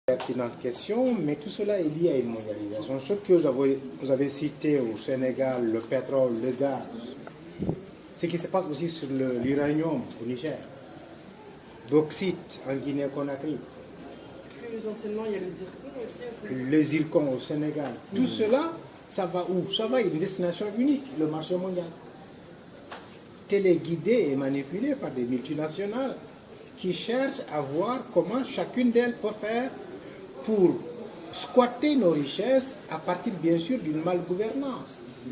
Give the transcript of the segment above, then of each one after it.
Pertinente question, mais tout cela est lié à une mondialisation. Ce que vous avez cité au Sénégal, le pétrole, le gaz, ce qui se passe aussi sur l'uranium au Niger, bauxite en Guinée-Conakry. Plus anciennement, il y a le zircon aussi. Le zircon au Sénégal. Tout cela, ça va où? Ça va à une destination unique, le marché mondial. Téléguidé et manipulé par des multinationales qui cherchent à voir comment chacune d'elles peut faire pour squatter nos richesses à partir bien sûr d'une malgouvernance ici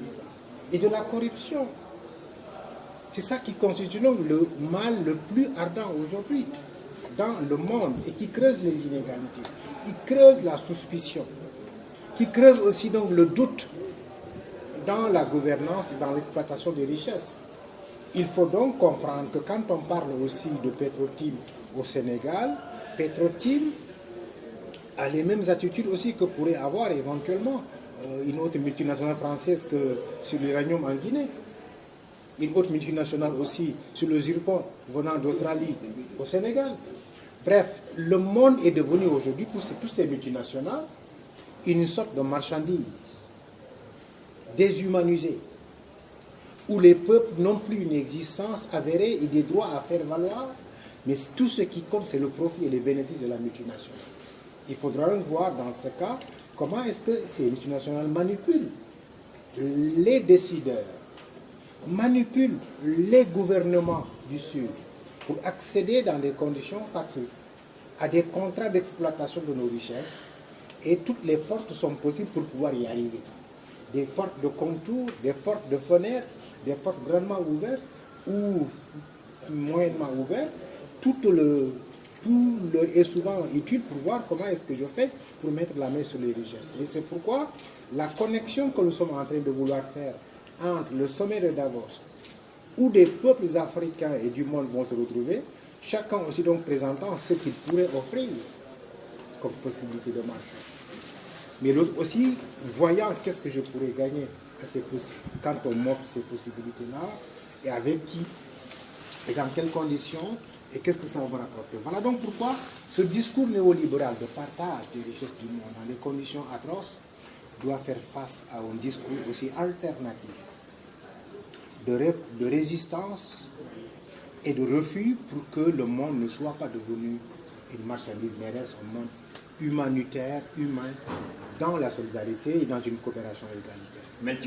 et de la corruption. C'est ça qui constitue donc le mal le plus ardent aujourd'hui dans le monde et qui creuse les inégalités, qui creuse la suspicion, qui creuse aussi donc le doute dans la gouvernance et dans l'exploitation des richesses. Il faut donc comprendre que quand on parle aussi de Petro-Tim au Sénégal, Petro-Tim a les mêmes attitudes aussi que pourrait avoir éventuellement une autre multinationale française que sur l'uranium en Guinée. Une autre multinationale aussi sur le zircon venant d'Australie au Sénégal. Bref, le monde est devenu aujourd'hui, pour tous ces multinationales, une sorte de marchandise déshumanisée, où les peuples n'ont plus une existence avérée et des droits à faire valoir, mais tout ce qui compte, c'est le profit et les bénéfices de la multinationale. Il faudra donc voir dans ce cas comment est-ce que ces multinationales manipulent les décideurs, manipulent les gouvernements du Sud pour accéder dans des conditions faciles à des contrats d'exploitation de nos richesses, et toutes les portes sont possibles pour pouvoir y arriver. Des portes de contour, des portes de fenêtres, des portes grandement ouvertes ou moyennement ouvertes, tout est souvent utile pour voir comment est-ce que je fais pour mettre la main sur les richesses. Et c'est pourquoi la connexion que nous sommes en train de vouloir faire entre le sommet de Davos, où des peuples africains et du monde vont se retrouver, chacun aussi donc présentant ce qu'il pourrait offrir comme possibilité de marché. Mais l'autre aussi, voyant qu'est-ce que je pourrais gagner à quand on m'offre ces possibilités-là, et avec qui, et dans quelles conditions, et qu'est-ce que ça va me rapporter. Voilà donc pourquoi ce discours néolibéral de partage des richesses du monde dans les conditions atroces doit faire face à un discours aussi alternatif de résistance et de refus pour que le monde ne soit pas devenu une marchandise, mais reste un monde humanitaire, humain, dans la solidarité et dans une coopération égalitaire.